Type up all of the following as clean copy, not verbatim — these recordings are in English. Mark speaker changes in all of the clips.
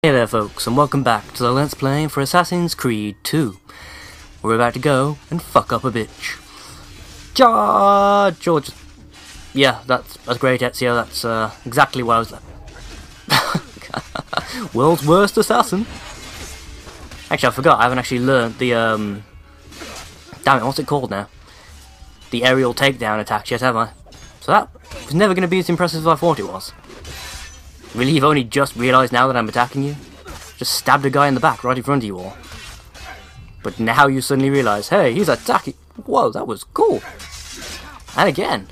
Speaker 1: Hey there folks, and welcome back to the Let's Play for Assassin's Creed 2. We're about to go and fuck up a bitch. George! Yeah, that's great, Ezio, that's exactly what I was... World's worst assassin. Actually, I forgot, I haven't actually learned the, damn it, what's it called now? The aerial takedown attack yet, have I? So that was never going to be as impressive as I thought it was. Really, you've only just realised now that I'm attacking you? Just stabbed a guy in the back right in front of you all. But now you suddenly realise, hey, he's attacking. Whoa, that was cool. And again.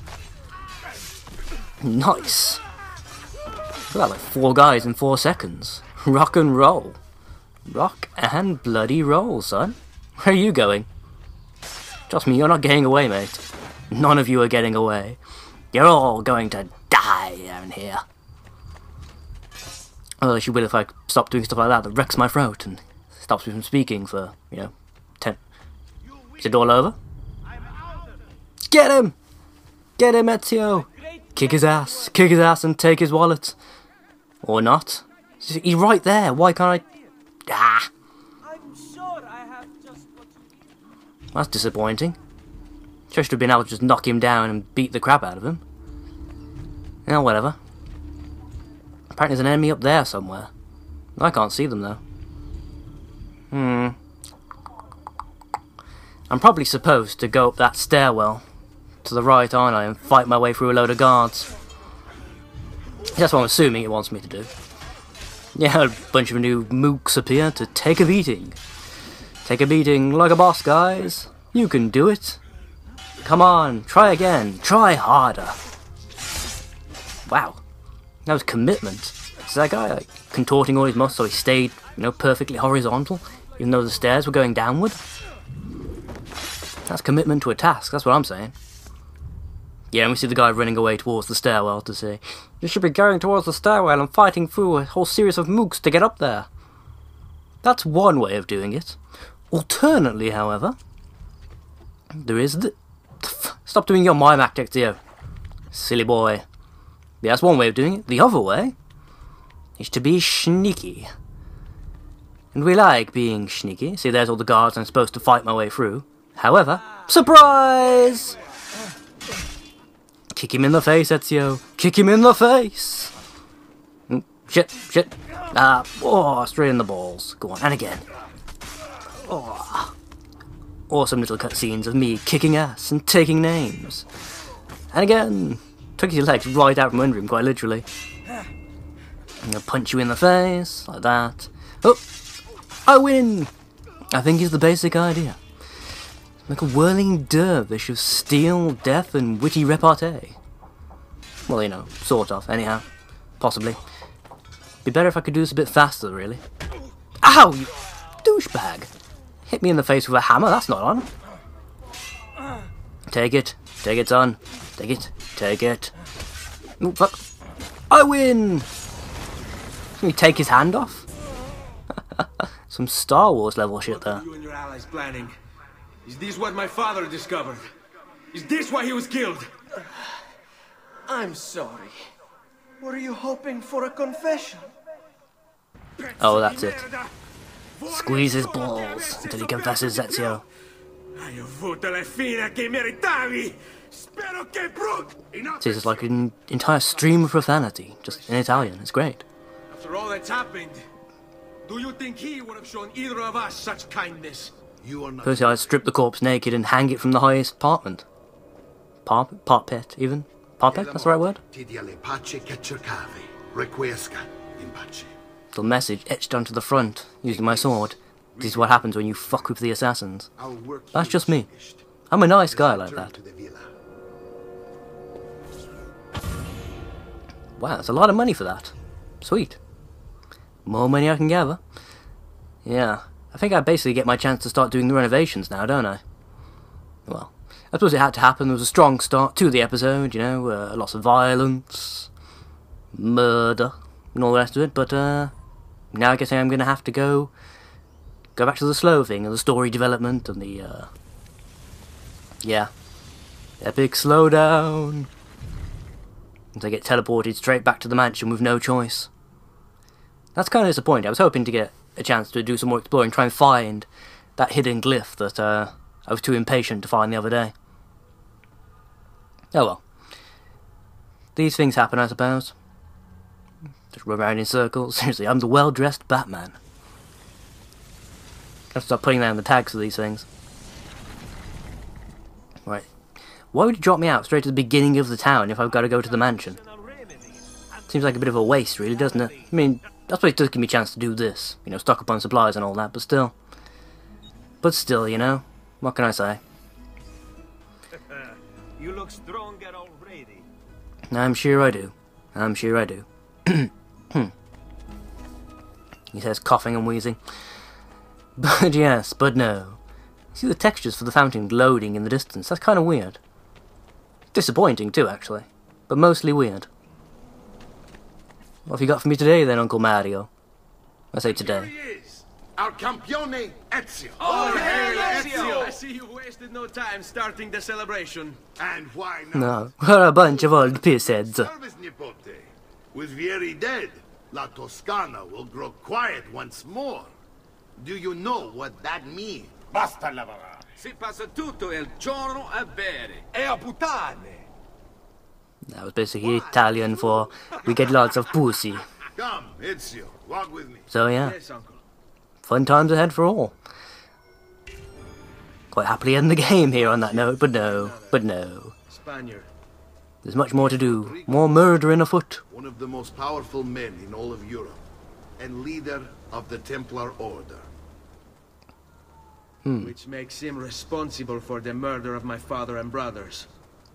Speaker 1: Nice. Look at that, like 4 guys in 4 seconds. Rock and roll. Rock and bloody roll, son. Where are you going? Trust me, you're not getting away, mate. None of you are getting away. You're all going to die down here. Well, she will if I stop doing stuff like that wrecks my throat and stops me from speaking for, 10... Is it all over? Get him! Get him, Ezio! Kick his ass and take his wallet. Or not. He's right there, why can't I... Ah! That's disappointing. Should have been able to just knock him down and beat the crap out of him. Yeah, whatever. Apparently there's an enemy up there somewhere. I can't see them though. I'm probably supposed to go up that stairwell to the right, aren't I, and fight my way through a load of guards. That's what I'm assuming it wants me to do. Yeah, a bunch of new mooks appear to take a beating. Take a beating like a boss, guys. You can do it. Come on, try again. Try harder. Wow. That was commitment. Is that guy like contorting all his muscles so he stayed, perfectly horizontal, even though the stairs were going downward? That's commitment to a task, that's what I'm saying. Yeah, and we see the guy running away towards the stairwell to say, you should be going towards the stairwell and fighting through a whole series of mooks to get up there. That's one way of doing it. Alternately, however, there is the... Stop doing your mime act, Ezio. Silly boy. Yeah, that's one way of doing it. The other way is to be sneaky. And we like being sneaky. See, there's all the guards I'm supposed to fight my way through. However, surprise! Kick him in the face, Ezio. Kick him in the face! Shit. Straight in the balls. Go on, and again. Oh. Awesome little cutscenes of me kicking ass and taking names. And again. Took his legs right out from under him, quite literally. I'm gonna punch you in the face, like that. Oh! I win! I think is the basic idea. Like a whirling dervish of steel, death, and witty repartee. Well, sort of, anyhow. Possibly. Be better if I could do this a bit faster, really. Ow, you douchebag! Hit me in the face with a hammer, that's not on. Take it, son. Take it. Oh, fuck. I win! Can we take his hand off? Some Star Wars level shit there.
Speaker 2: You and your allies planning. Is this what my father discovered? Is this why he was killed?
Speaker 3: I'm sorry. Were you hoping for a confession?
Speaker 1: Oh, that's it. Squeeze his balls until he confesses, Ezio.
Speaker 2: Hai avuto la fine che meritavi. Spero che
Speaker 1: See, it's like an entire stream of profanity, just in Italian. It's great.
Speaker 2: After all that's happened, do you think he would have shown either of us such kindness?
Speaker 1: Firstly, I'd strip the corpse naked and hang it from the highest apartment. Parpet, even? Parpet, that's the right word? Little message etched onto the front, using my sword. This is what happens when you fuck with the assassins. That's just me. I'm a nice guy like that. Wow, that's a lot of money for that. Sweet. More money I can gather. Yeah, I think I basically get my chance to start doing the renovations now, don't I? Well, I suppose it had to happen. There was a strong start to the episode, lots of violence, murder, and all the rest of it, but now I guess I'm going to have to go back to the slow thing, and the story development, and the, epic slowdown. And I get teleported straight back to the mansion with no choice. That's kind of disappointing. I was hoping to get a chance to do some more exploring, try and find that hidden glyph that I was too impatient to find the other day. Oh well. These things happen, I suppose. Just run around in circles. Seriously, I'm the well-dressed Batman. Gotta start putting down the tags for these things. Right. Why would you drop me out straight to the beginning of the town if I've got to go to the mansion? Seems like a bit of a waste, really, doesn't it? I mean, I suppose it does give me a chance to do this. You know, stock up on supplies and all that, but still. But still, you know. What can I say?
Speaker 4: You look stronger already.
Speaker 1: I'm sure I do. I'm sure I do. He says, coughing and wheezing. But yes, but no. See the textures for the fountain gloating in the distance? That's kind of weird. Disappointing too, actually. But mostly weird. What have you got for me today then, Uncle Mario? I say today.
Speaker 5: Here he is, our campione Ezio.
Speaker 2: Oh,
Speaker 4: hey,
Speaker 2: Ezio! I see you wasted no time starting the celebration.
Speaker 5: And why not?
Speaker 1: No, we're a bunch of old pissheads.
Speaker 5: Service nipote. With Vieri dead, La Toscana will grow quiet once more. Do you know what that means?
Speaker 6: Basta lavorare.
Speaker 4: Si passa tutto il giorno a bere.
Speaker 6: E a puttane.
Speaker 1: That was basically Italian for we get lots of pussy.
Speaker 5: Come, Ezio, walk with me.
Speaker 1: So yeah,
Speaker 2: Yes, uncle.
Speaker 1: fun times ahead for all. Quite happily end the game here on that note, but no,
Speaker 2: Spaniard.
Speaker 1: There's much more to do. More murder in afoot.
Speaker 5: One of the most powerful men in all of Europe, and leader of the Templar Order.
Speaker 2: Which makes him responsible for the murder of my father and brothers.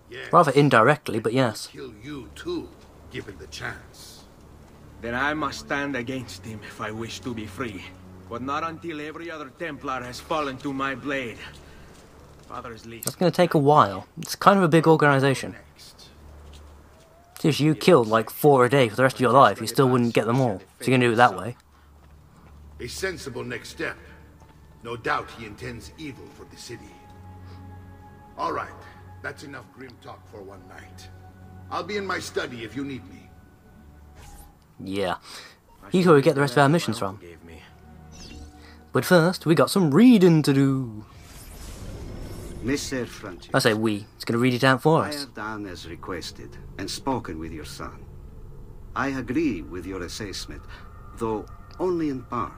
Speaker 5: Yes,
Speaker 1: Rather indirectly, but yes.
Speaker 5: kill you too, given the chance.
Speaker 2: Then I must stand against him if I wish to be free. But not until every other Templar has fallen to my blade. Father's least.
Speaker 1: That's going to take a while. It's kind of a big organization.
Speaker 5: Next.
Speaker 1: If you killed like 4 a day for the rest of your life, you still wouldn't get them all. So you're going to do it that way.
Speaker 5: A sensible next step. No doubt he intends evil for the city. All right, that's enough grim talk for one night. I'll be in my study if you need me.
Speaker 1: Yeah. He's where we get the rest of our missions from.
Speaker 2: Gave me.
Speaker 1: But first, we got some reading to do.
Speaker 7: Messer Francis,
Speaker 1: I say we. It's going to read it out for
Speaker 7: I
Speaker 1: us.
Speaker 7: have done as requested and spoken with your son. I agree with your assessment, though only in part.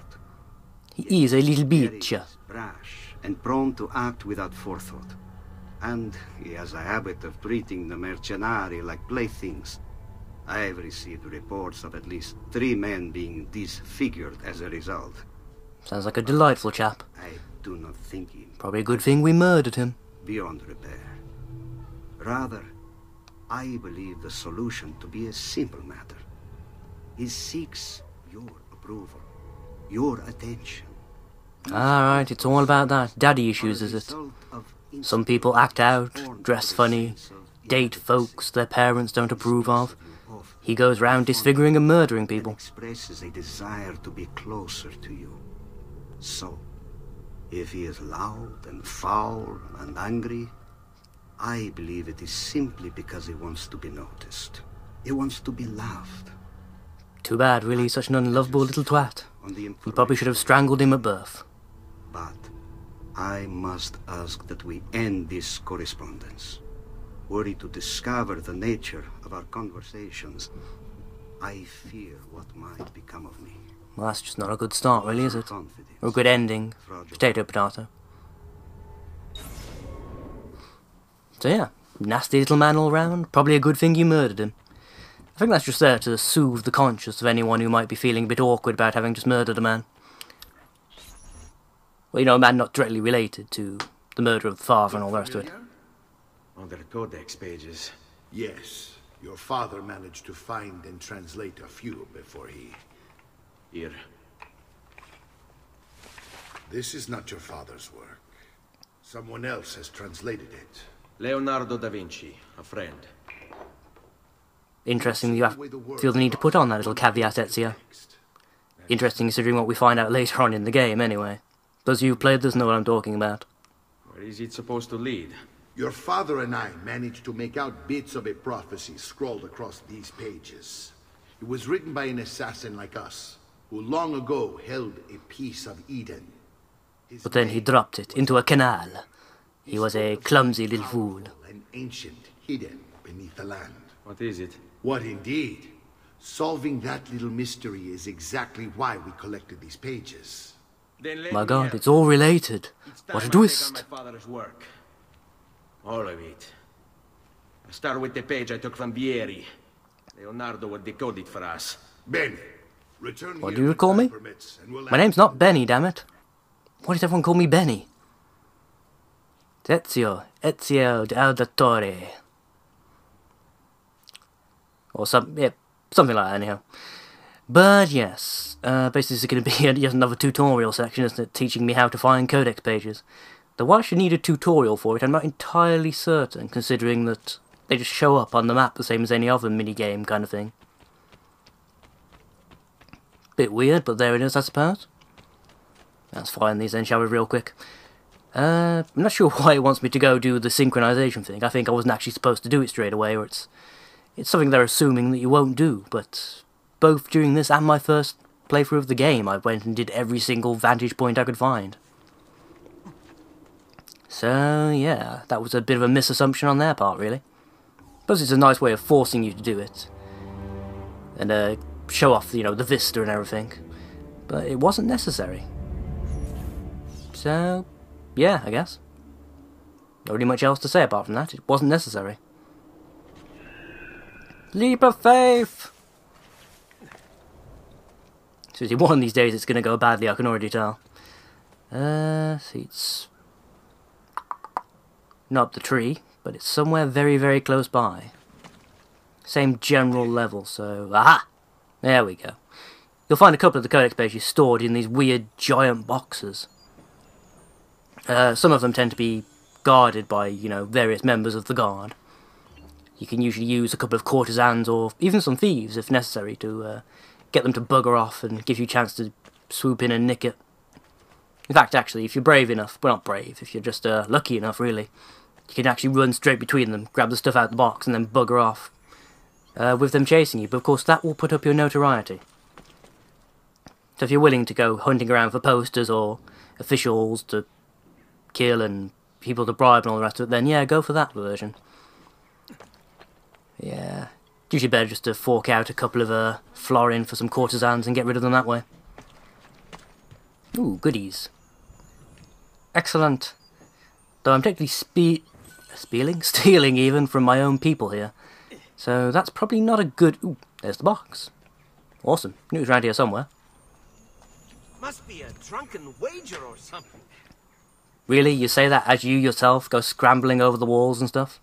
Speaker 1: He is a little
Speaker 7: He
Speaker 1: bitch.
Speaker 7: is brash and prone to act without forethought. And he has a habit of treating the mercenari like playthings. I have received reports of at least 3 men being disfigured as a result.
Speaker 1: Sounds like a delightful chap.
Speaker 7: I do not think him
Speaker 1: Probably a good thing we murdered him.
Speaker 7: beyond repair. Rather, I believe the solution to be a simple matter. He seeks your approval, your attention.
Speaker 1: Alright, it's all about that. Daddy issues, is it? Some people act out, dress funny, date folks their parents don't approve of. He goes round disfiguring and murdering people.
Speaker 7: Expresses a desire to be closer to you. So, if he is loud and foul and angry, I believe it is simply because he wants to be noticed. He wants to be loved.
Speaker 1: Too bad, really, such an unlovable little twat.
Speaker 7: On the
Speaker 1: You probably should have strangled him at birth.
Speaker 7: But I must ask that we end this correspondence. Were he to discover the nature of our conversations, I fear what might become of me.
Speaker 1: Well, that's just not a good start, really, is it?
Speaker 7: Confidence.
Speaker 1: Or a good ending. Potato, potato. So yeah, nasty little man all round. Probably a good thing you murdered him. I think that's just there to soothe the conscience of anyone who might be feeling a bit awkward about having just murdered a man. Well, you know, a man not directly related to the murder of the father and all the rest of it.
Speaker 2: On their codex pages.
Speaker 5: Yes, your father managed to find and translate a few before he...
Speaker 2: Here.
Speaker 5: This is not your father's work. Someone else has translated it.
Speaker 2: Leonardo da Vinci, a friend.
Speaker 1: Interesting you feel the need to put on that little caveat, Ezio. Interesting considering what we find out later on in the game, anyway. Those of you who played this know what I'm talking about.
Speaker 2: Where is it supposed to lead?
Speaker 5: Your father and I managed to make out bits of a prophecy scrawled across these pages. It was written by an assassin like us, who long ago held a piece of Eden.
Speaker 1: But then he dropped it into a canal. He was a clumsy little fool.
Speaker 5: An ancient hidden beneath the land.
Speaker 2: What is it?
Speaker 5: What indeed? Solving that little mystery is exactly why we collected these pages.
Speaker 2: Then let
Speaker 1: My
Speaker 2: me
Speaker 1: god,
Speaker 2: help.
Speaker 1: it's all related.
Speaker 2: It's time
Speaker 1: What a
Speaker 2: I
Speaker 1: twist.
Speaker 2: take on my father's work. All of it. I start with the page I took from Vieri. Leonardo would decode it for us.
Speaker 5: Benny, return
Speaker 1: What
Speaker 5: here
Speaker 1: do you
Speaker 5: when
Speaker 1: call
Speaker 5: time
Speaker 1: me?
Speaker 5: permits, and we'll
Speaker 1: My name's not Benny, damn it. Why does everyone call me Benny? Ezio d'Aldatore. Or something like that anyhow. But yes, basically this is going to be yet another tutorial section, isn't it, teaching me how to find codex pages. Though why I should need a tutorial for it, I'm not entirely certain, considering that they just show up on the map the same as any other minigame kind of thing. Bit weird, but there it is, I suppose. Let's find these then, shall we, real quick. I'm not sure why it wants me to go do the synchronization thing. I think I wasn't actually supposed to do it straight away, or it's something they're assuming that you won't do, but both during this and my first playthrough of the game, I went and did every single vantage point I could find. So, yeah, that was a bit of a misassumption on their part, really. Suppose it's a nice way of forcing you to do it. And, show off, you know, the vista and everything. But it wasn't necessary. So, yeah, I guess. Not really much else to say apart from that. It wasn't necessary. Leap of faith! Seriously, one of these days it's going to go badly, I can already tell. See, it's not up the tree, but it's somewhere very, very close by. Same general level, so... Aha! There we go. You'll find a couple of the codex pages stored in these weird giant boxes. Some of them tend to be guarded by, you know, various members of the guard. You can usually use a couple of courtesans or even some thieves if necessary to get them to bugger off and give you a chance to swoop in and nick it. In fact, actually, if you're brave enough, well, not brave, if you're just lucky enough, really, you can actually run straight between them, grab the stuff out of the box, and then bugger off with them chasing you. But of course, that will put up your notoriety. So if you're willing to go hunting around for posters or officials to kill and people to bribe and all the rest of it, then yeah, go for that version. Yeah, it's usually better just to fork out a couple of florin for some courtesans and get rid of them that way. Ooh, goodies. Excellent. Though I'm technically stealing even from my own people here. So that's probably not a good... Ooh, there's the box. Awesome. Knew it was around here somewhere.
Speaker 6: Must be a drunken wager or something.
Speaker 1: Really? You say that as you yourself go scrambling over the walls and stuff?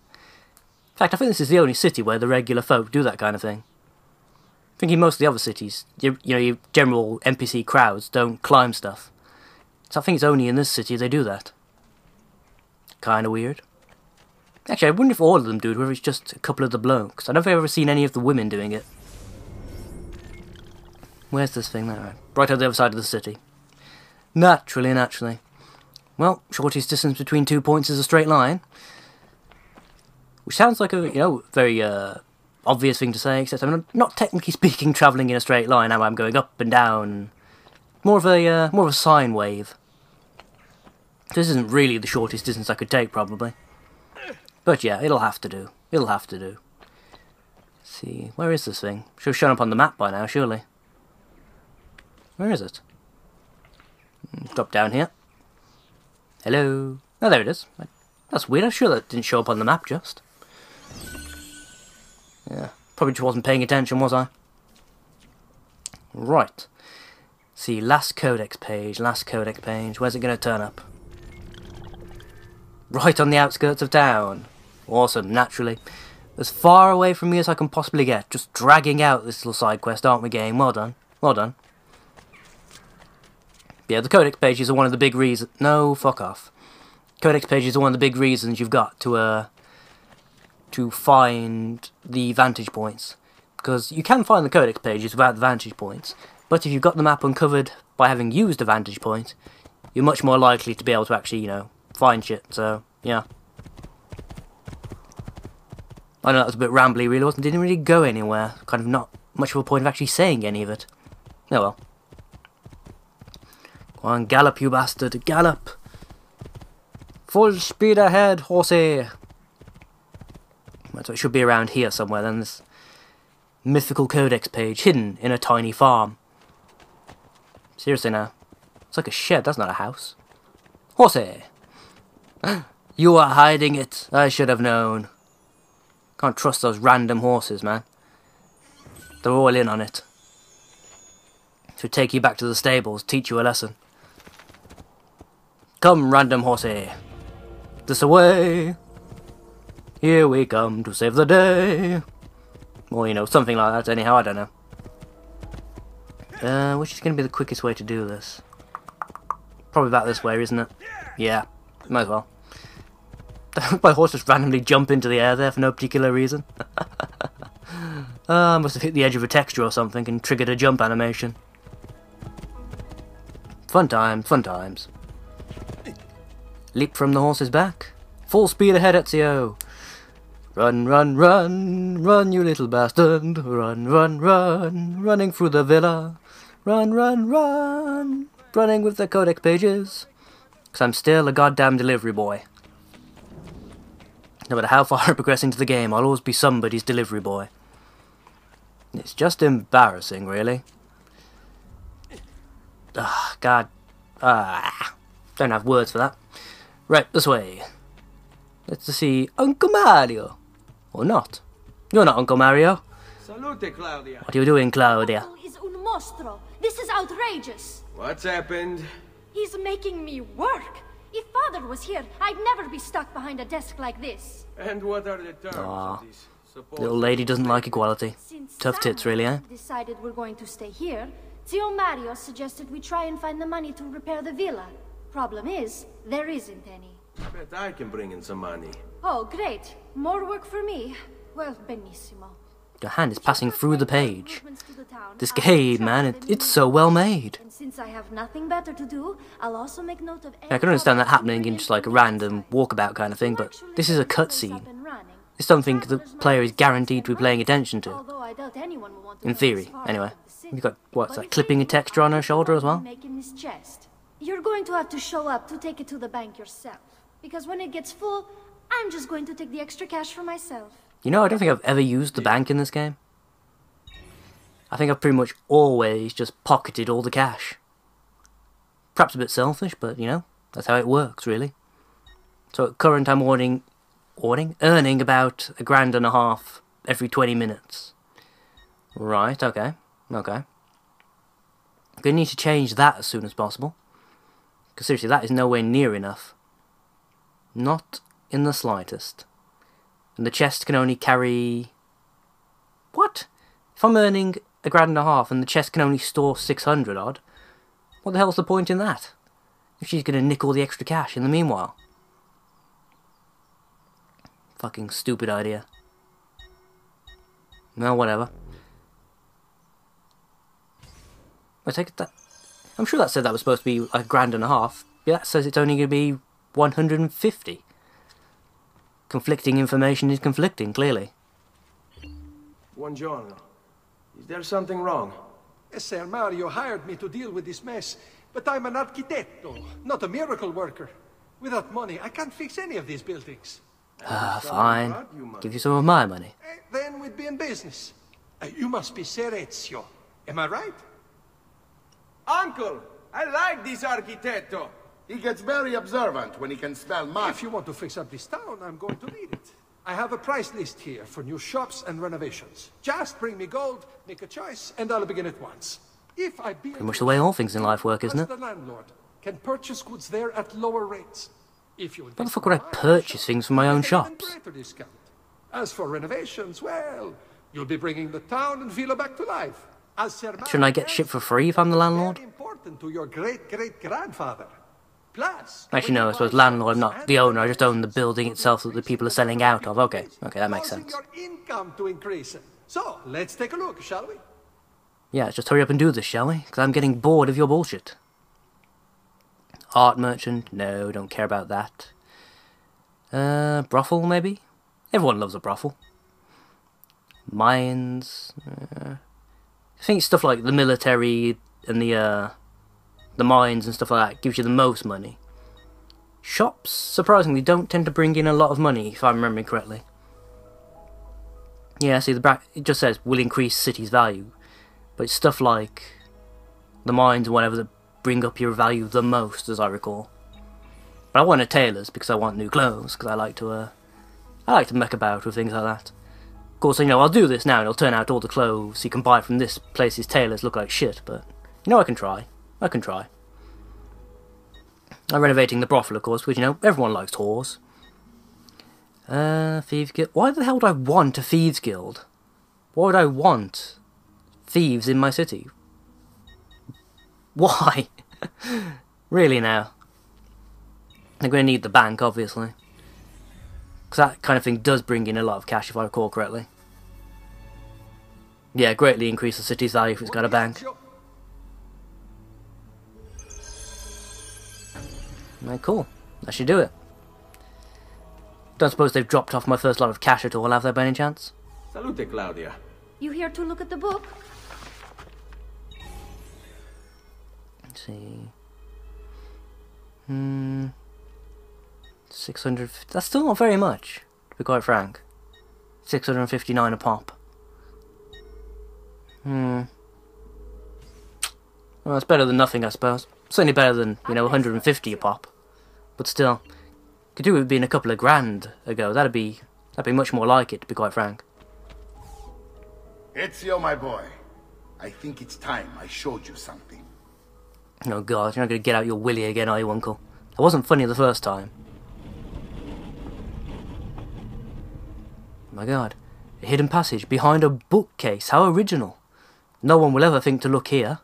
Speaker 1: In fact, I think this is the only city where the regular folk do that kind of thing. Thinking most of the other cities, you know, your general NPC crowds don't climb stuff. So I think it's only in this city they do that. Kinda weird. Actually, I wonder if all of them do it, or if it's just a couple of the blokes. I don't think I've ever seen any of the women doing it. Where's this thing there? Right on the other side of the city. Naturally. Well, shortest distance between 2 points is a straight line. Which sounds like a, you know, very obvious thing to say, except I'm not technically speaking travelling in a straight line. I'm going up and down. More of a sine wave. This isn't really the shortest distance I could take, probably. But yeah, it'll have to do. Let's see, where is this thing? Should have shown up on the map by now, surely. Where is it? Drop down here. Hello. Oh, there it is. That's weird. I'm sure that didn't show up on the map, just. Yeah, probably just wasn't paying attention, was I? Right. See, last codex page. Where's it going to turn up? Right on the outskirts of town. Awesome, naturally. As far away from me as I can possibly get. Just dragging out this little side quest, aren't we, game? Well done. Yeah, the codex pages are one of the big reasons... No, fuck off. Codex pages are one of the big reasons you've got to find the vantage points. Because you can find the codex pages without the vantage points, but if you've got the map uncovered by having used a vantage point, you're much more likely to be able to actually, you know, find shit, so, yeah. I know that was a bit rambly, really, wasn't it? Didn't really go anywhere. Kind of not much of a point of actually saying any of it. Oh well. Go on, gallop, you bastard, gallop! Full speed ahead, horsey! So it should be around here somewhere then, this mythical codex page hidden in a tiny farm. Seriously now. It's like a shed, that's not a house. Horsey! You are hiding it, I should have known. Can't trust those random horses, man. They're all in on it. Should take you back to the stables, teach you a lesson. Come, random horsey. This away. Here we come to save the day. Or, you know, something like that. Anyhow, I don't know. Which is going to be the quickest way to do this? Probably about this way, isn't it? Yeah, might as well. My horse just randomly jump into the air there for no particular reason. I must have hit the edge of a texture or something and triggered a jump animation. Fun times, fun times. Leap from the horse's back. Full speed ahead, Ezio. Run, run, run, run, you little bastard. Run, run, run, running through the villa. Run, run, run, running with the codex pages. 'Cause I'm still a goddamn delivery boy. No matter how far I progress into the game, I'll always be somebody's delivery boy. It's just embarrassing, really. Ah, God. Don't have words for that. Right, this way. Let's see Uncle Mario. Or not. You're not Uncle Mario.
Speaker 2: Salute, Claudia.
Speaker 1: What are you doing, Claudia?
Speaker 8: Uncle is un mostro. This is outrageous.
Speaker 2: What's happened?
Speaker 8: He's making me work. If Father was here, I'd never be stuck behind a desk like this.
Speaker 2: And what are the terms of this supposed...
Speaker 1: Little lady doesn't like equality.
Speaker 8: Since
Speaker 1: Tough tits, really, eh?
Speaker 8: decided we're going to stay here, Zio Mario suggested we try and find the money to repair the villa. Problem is, there isn't any.
Speaker 2: I bet I can bring in some money.
Speaker 8: Oh, great. More work for me. Well, benissimo.
Speaker 1: Your hand is passing through the page. This game, man, it's so well made.
Speaker 8: And since I have nothing better to do, I'll also make note of
Speaker 1: I can understand that happening in just like a random walkabout kind of thing, but this is a cutscene. It's something the player is guaranteed to be paying attention to. In theory, anyway. You've got, what's that, clipping a texture on her shoulder as well?
Speaker 8: You're going to have to show up to take it to the bank yourself. Because when it gets full, I'm just going to take the extra cash for myself.
Speaker 1: You know, I don't think I've ever used the bank in this game. I think I've pretty much always just pocketed all the cash. Perhaps a bit selfish, but, you know, that's how it works, really. So at current, I'm earning about $1.50 every 20 minutes. Right, okay. Okay. I'm going to need to change that as soon as possible. Because seriously, that is nowhere near enough. Not in the slightest. And the chest can only carry... What? If I'm earning $1.50 and the chest can only store 600 odd, what the hell's the point in that? If she's going to nick all the extra cash in the meanwhile. Fucking stupid idea. No, whatever. I take it that... I'm sure that said that was supposed to be $1.50. Yeah, that says it's only going to be 150. Conflicting information is conflicting, clearly.
Speaker 2: Buongiorno. Is there something wrong?
Speaker 3: Sir Mario hired me to deal with this mess, but I'm an architetto, not a miracle worker. Without money, I can't fix any of these buildings.
Speaker 1: Fine. Give you some of my money.
Speaker 3: Then we'd be in business. You must be Ser Ezio. Am I right?
Speaker 2: Uncle! I like this architetto!
Speaker 5: He gets very observant when he can smell mud.
Speaker 3: If you want to fix up this town, I'm going to need it. I have a price list here for new shops and renovations. Just bring me gold, make a choice, and I'll begin at once. If I build...
Speaker 1: Pretty much the way all things in life work, isn't it?
Speaker 3: The landlord can purchase goods there at lower rates. If you
Speaker 1: Why the fuck would I purchase things from my own shops?
Speaker 3: Discount. As for renovations, well, you'll be bringing the town and villa back to life.
Speaker 1: Shouldn't I get shit for free if I'm the landlord?
Speaker 3: Very important to your great-great-grandfather. Plus,
Speaker 1: Actually, no, I suppose landlord, I'm not the owner, I just own the building itself that the people are selling out of. Okay, that makes sense.
Speaker 3: Your income to increase. So, let's take a look, shall we?
Speaker 1: Yeah, let's just hurry up and do this, shall we? Because I'm getting bored of your bullshit. Art merchant? No, don't care about that. Brothel, maybe? Everyone loves a brothel. Mines. I think stuff like the military and the, the mines and stuff like that gives you the most money. Shops, surprisingly, don't tend to bring in a lot of money, if I'm remembering correctly. Yeah, see, it just says, will increase city's value. But it's stuff like the mines and whatever that bring up your value the most, as I recall. But I want a tailor's because I want new clothes, because I like to muck about with things like that. Of course, you know, I'll do this now, and it'll turn out all the clothes you can buy from this place's tailors look like shit, but, you know, I can try. I can try. I'm renovating the brothel, of course, because, you know, everyone likes whores. Thieves Guild. Why the hell would I want a Thieves Guild? Why would I want thieves in my city? Why? Really now? I'm going to need the bank, obviously. Because that kind of thing does bring in a lot of cash, if I recall correctly. Yeah, greatly increase the city's value if it's got a bank. Right, cool. That should do it. Don't suppose they've dropped off my first lot of cash at all, have they, by any chance?
Speaker 2: Salute, Claudia.
Speaker 8: You here to look at the book?
Speaker 1: Let's see. 600... That's still not very much, to be quite frank. 659 a pop. Well, it's better than nothing, I suppose. Certainly better than, you know, 150 a pop. But still, could do it with being a couple of grand ago. That'd be much more like it, to be quite frank.
Speaker 5: Ezio, my boy. I think it's time I showed you something.
Speaker 1: Oh god, you're not going to get out your willy again, are you, Uncle? That wasn't funny the first time. My god. A hidden passage behind a bookcase. How original. No one will ever think to look here.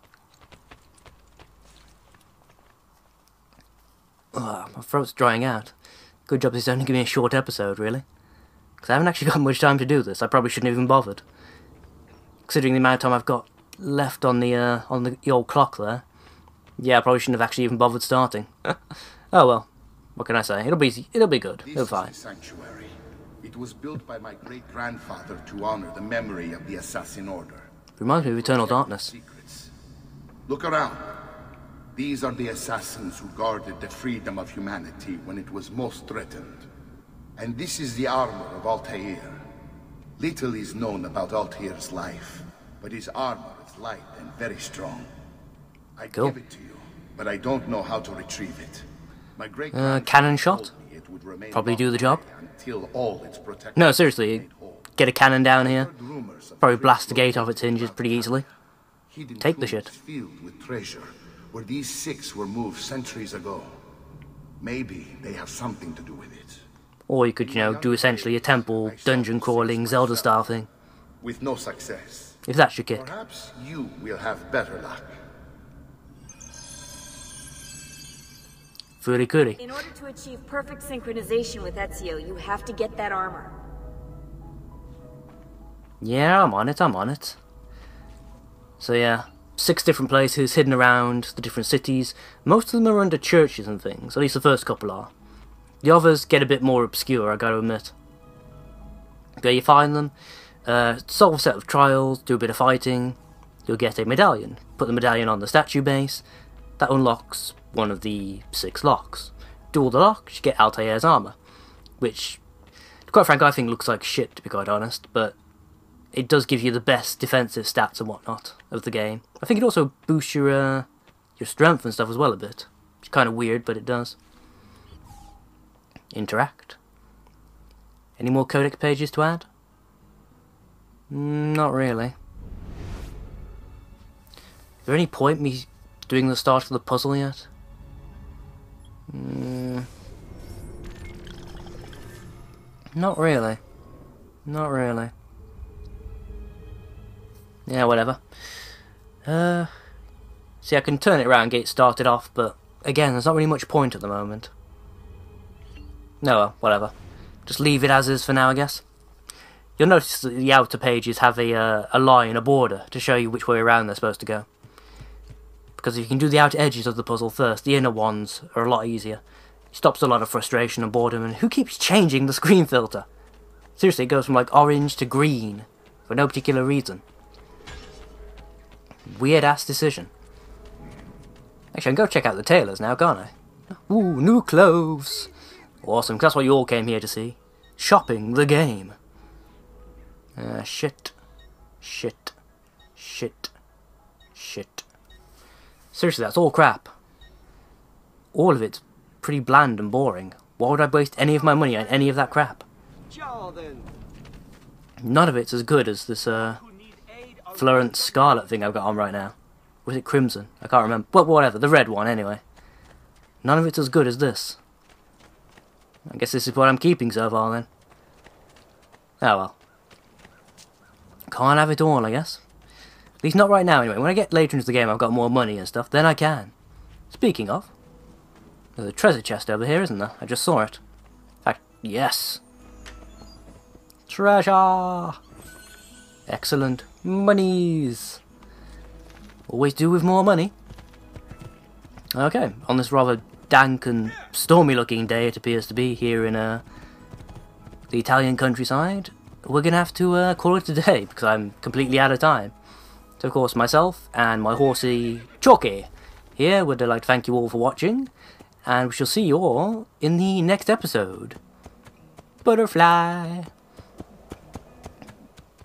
Speaker 1: Ugh, my throat's drying out. Good job this is only giving me a short episode, really. Because I haven't actually got much time to do this. I probably shouldn't have even bothered. Considering the amount of time I've got left on the old clock there. Yeah, I probably shouldn't have actually even bothered starting. Oh well. What can I say? It'll be good. It'll be fine.
Speaker 5: This is the sanctuary. It was built by my great-grandfather to honor the memory of the Assassin Order.
Speaker 1: Reminds me of Eternal Darkness.
Speaker 5: Secrets. Look around. These are the assassins who guarded the freedom of humanity when it was most threatened. And this is the armor of Altair. Little is known about Altair's life, but his armor is light and very strong. I give it to you, but I don't know how to retrieve it. My great
Speaker 1: cannon shot? Probably do the job.
Speaker 5: Until all its protectors
Speaker 1: No, seriously, get a cannon down here. Probably blast the gate off its hinges pretty easily. Take the shit.
Speaker 5: Filled with treasure, where these 6 were moved centuries ago. Maybe they have something to do with it.
Speaker 1: Or you could, you know, do essentially a temple, dungeon crawling, Zelda style thing.
Speaker 5: With no success.
Speaker 1: If that's your kick.
Speaker 5: Perhaps you will have better luck.
Speaker 1: Furi Kuri.
Speaker 9: In order to achieve perfect synchronization with Ezio, you have to get that armor.
Speaker 1: Yeah, I'm on it. So yeah, 6 different places hidden around the different cities. Most of them are under churches and things, at least the first couple are. The others get a bit more obscure, I gotta admit. Okay, you find them, solve a set of trials, do a bit of fighting, you'll get a medallion. Put the medallion on the statue base, that unlocks one of the 6 locks. Do all the locks, you get Altair's armor, which, to be quite frank, I think looks like shit, to be quite honest, but it does give you the best defensive stats and whatnot of the game. I think it also boosts your strength and stuff as well a bit. It's kind of weird, but it does. Interact. Any more codex pages to add? Not really. Is there any point me doing the start of the puzzle yet? Not really. Not really. Yeah, whatever. See, I can turn it around and get it started off, but again, there's not really much point at the moment. No, well, whatever. Just leave it as is for now, I guess. You'll notice that the outer pages have a line, a border, to show you which way around they're supposed to go. Because if you can do the outer edges of the puzzle first, the inner ones are a lot easier. It stops a lot of frustration and boredom, and who keeps changing the screen filter? Seriously, it goes from like orange to green, for no particular reason. Weird-ass decision. Actually, I can go check out the tailors now, can't I? Ooh, new clothes! Awesome, 'cause that's what you all came here to see. Shopping the game. Shit. Shit. Shit. Shit. Seriously, that's all crap. All of it's pretty bland and boring. Why would I waste any of my money on any of that crap? None of it's as good as this, Florence Scarlet thing I've got on right now. Was it Crimson? I can't remember. But whatever, the red one anyway. None of it's as good as this. I guess this is what I'm keeping so far then. Oh well. Can't have it all, I guess. At least not right now anyway. When I get later into the game I've got more money and stuff, then I can. Speaking of, there's a treasure chest over here, isn't there? I just saw it. In fact, yes. Treasure! Excellent. Monies! Always do with more money. Okay, on this rather dank and stormy looking day it appears to be here in the Italian countryside, we're going to have to call it a day because I'm completely out of time. So of course myself and my horsey Chalky here would like to thank you all for watching, and we shall see you all in the next episode. Butterfly!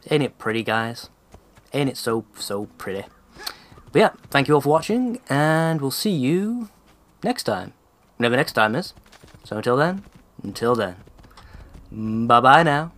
Speaker 1: Ain't it pretty, guys? Ain't it so pretty? But yeah, thank you all for watching, and we'll see you next time. Whenever next time is. So until then, bye-bye now.